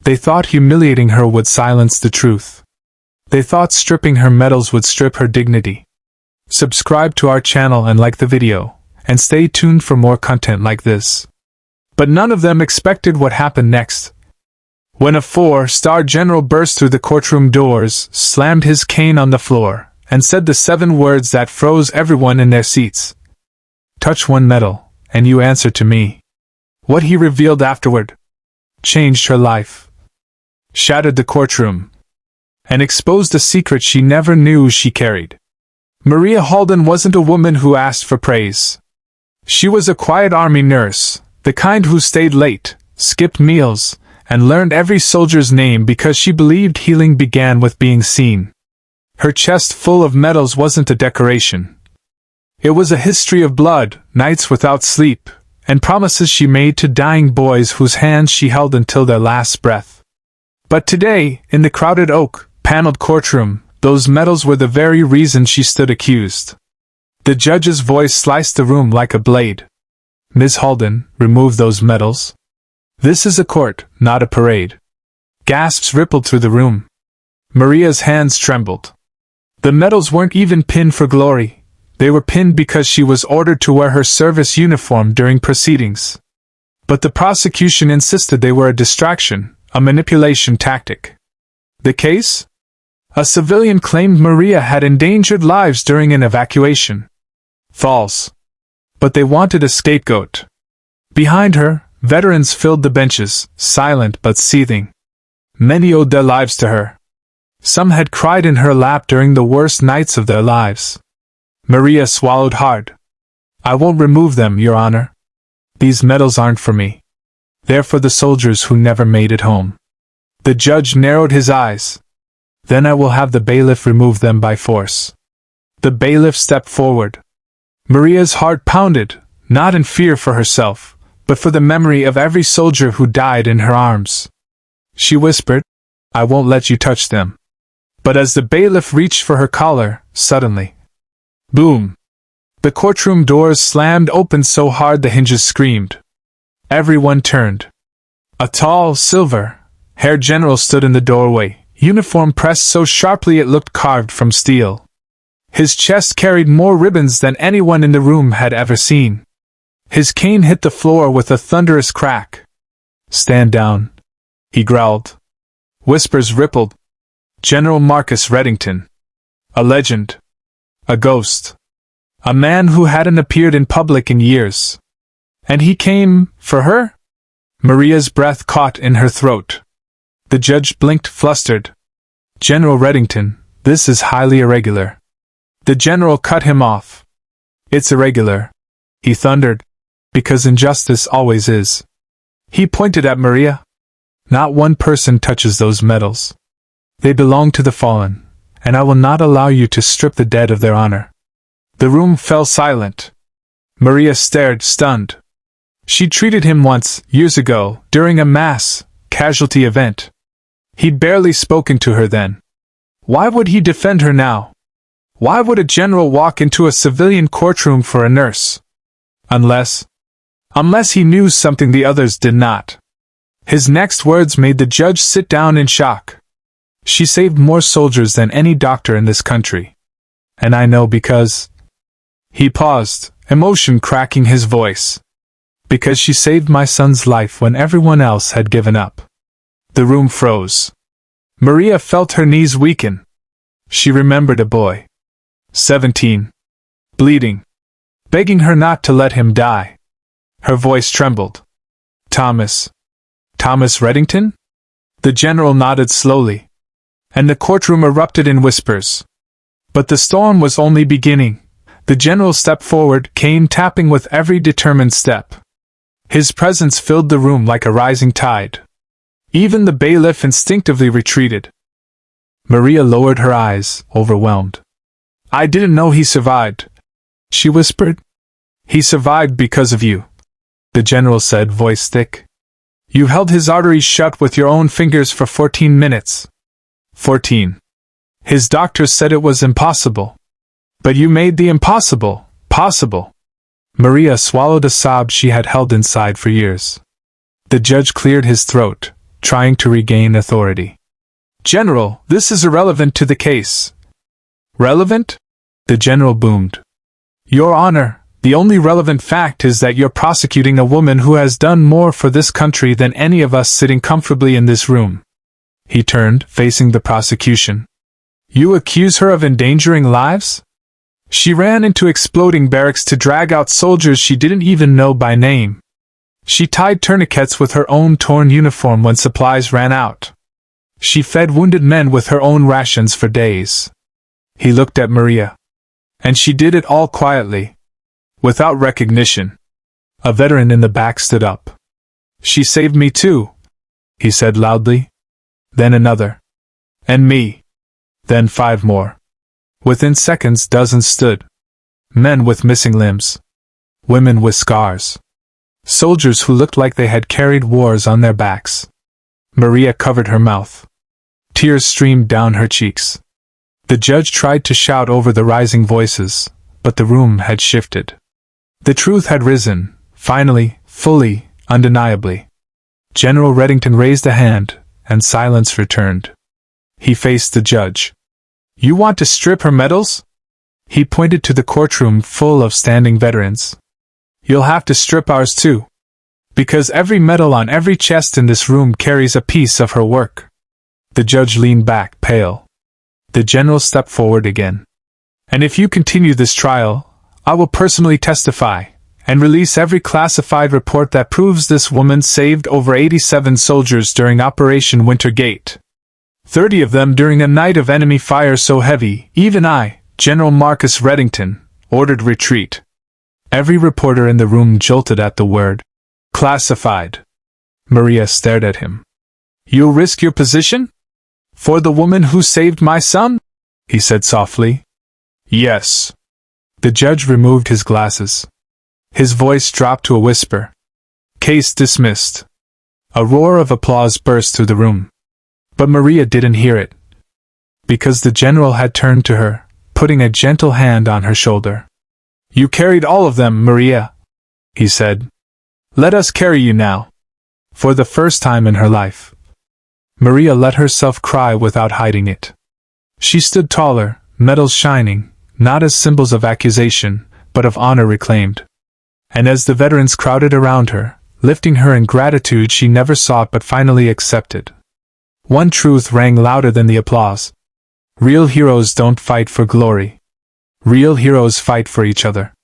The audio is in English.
They thought humiliating her would silence the truth. They thought stripping her medals would strip her dignity. Subscribe to our channel and like the video, and stay tuned for more content like this. But none of them expected what happened next. When a 4-star general burst through the courtroom doors, slammed his cane on the floor, and said the 7 words that froze everyone in their seats. Touch one medal, and you answer to me. What he revealed afterward changed her life, shattered the courtroom, and exposed a secret she never knew she carried. Maria Halden wasn't a woman who asked for praise. She was a quiet army nurse, the kind who stayed late, skipped meals, and learned every soldier's name because she believed healing began with being seen. Her chest full of medals wasn't a decoration. It was a history of blood, nights without sleep, and promises she made to dying boys whose hands she held until their last breath. But today, in the crowded oak-paneled courtroom, those medals were the very reason she stood accused. The judge's voice sliced the room like a blade. Ms. Halden, remove those medals. This is a court, not a parade. Gasps rippled through the room. Maria's hands trembled. The medals weren't even pinned for glory. They were pinned because she was ordered to wear her service uniform during proceedings. But the prosecution insisted they were a distraction, a manipulation tactic. The case? A civilian claimed Maria had endangered lives during an evacuation. False. But they wanted a scapegoat. Behind her, veterans filled the benches, silent but seething. Many owed their lives to her. Some had cried in her lap during the worst nights of their lives. Maria swallowed hard. I won't remove them, Your Honor. These medals aren't for me. They're for the soldiers who never made it home. The judge narrowed his eyes. Then I will have the bailiff remove them by force. The bailiff stepped forward. Maria's heart pounded, not in fear for herself, but for the memory of every soldier who died in her arms. She whispered, I won't let you touch them. But as the bailiff reached for her collar, suddenly, boom! The courtroom doors slammed open so hard the hinges screamed. Everyone turned. A tall, silver-haired general stood in the doorway, uniform pressed so sharply it looked carved from steel. His chest carried more ribbons than anyone in the room had ever seen. His cane hit the floor with a thunderous crack. Stand down, he growled. Whispers rippled. General Marcus Reddington. A legend. A ghost. A man who hadn't appeared in public in years. And he came for her? Maria's breath caught in her throat. The judge blinked, flustered. General Reddington, this is highly irregular. The general cut him off. It's irregular, he thundered, because injustice always is. He pointed at Maria. Not one person touches those medals. They belong to the fallen, and I will not allow you to strip the dead of their honor. The room fell silent. Maria stared, stunned. She'd treated him once, years ago, during a mass casualty event. He'd barely spoken to her then. Why would he defend her now? Why would a general walk into a civilian courtroom for a nurse? Unless he knew something the others did not. His next words made the judge sit down in shock. She saved more soldiers than any doctor in this country. And I know because... He paused, emotion cracking his voice. Because she saved my son's life when everyone else had given up. The room froze. Maria felt her knees weaken. She remembered a boy. 17. Bleeding. Begging her not to let him die. Her voice trembled. Thomas Reddington? The general nodded slowly. And the courtroom erupted in whispers. But the storm was only beginning. The general stepped forward, cane tapping with every determined step. His presence filled the room like a rising tide. Even the bailiff instinctively retreated. Maria lowered her eyes, overwhelmed. I didn't know he survived, she whispered. He survived because of you, the general said, voice thick. You held his arteries shut with your own fingers for 14 minutes. 14. His doctors said it was impossible. But you made the impossible possible. Maria swallowed a sob she had held inside for years. The judge cleared his throat. trying to regain authority. "General, this is irrelevant to the case." "Relevant?" the general boomed. "Your Honor, the only relevant fact is that you're prosecuting a woman who has done more for this country than any of us sitting comfortably in this room." He turned, facing the prosecution. "You accuse her of endangering lives? She ran into exploding barracks to drag out soldiers she didn't even know by name. She tied tourniquets with her own torn uniform when supplies ran out. She fed wounded men with her own rations for days." He looked at Maria. "And she did it all quietly, without recognition." A veteran in the back stood up. "She saved me too," he said loudly. Then another. "And me." Then 5 more. Within seconds, dozens stood. Men with missing limbs. Women with scars. Soldiers who looked like they had carried wars on their backs. Maria covered her mouth. Tears streamed down her cheeks. The judge tried to shout over the rising voices, but the room had shifted. The truth had risen, finally, fully, undeniably. General Reddington raised a hand, and silence returned. He faced the judge. "You want to strip her medals?" He pointed to the courtroom full of standing veterans. "You'll have to strip ours too. Because every medal on every chest in this room carries a piece of her work." The judge leaned back, pale. The general stepped forward again. "And if you continue this trial, I will personally testify, and release every classified report that proves this woman saved over 87 soldiers during Operation Wintergate. 30 of them during a night of enemy fire so heavy, even I, General Marcus Reddington, ordered retreat." Every reporter in the room jolted at the word, "classified." Maria stared at him. "You'll risk your position? For the woman who saved my son?" he said softly. "Yes." The judge removed his glasses. His voice dropped to a whisper. "Case dismissed." A roar of applause burst through the room. But Maria didn't hear it. Because the general had turned to her, putting a gentle hand on her shoulder. "You carried all of them, Maria," he said. "Let us carry you now." For the first time in her life, Maria let herself cry without hiding it. She stood taller, medals shining, not as symbols of accusation, but of honor reclaimed. And as the veterans crowded around her, lifting her in gratitude she never sought but finally accepted, one truth rang louder than the applause. Real heroes don't fight for glory. Real heroes fight for each other.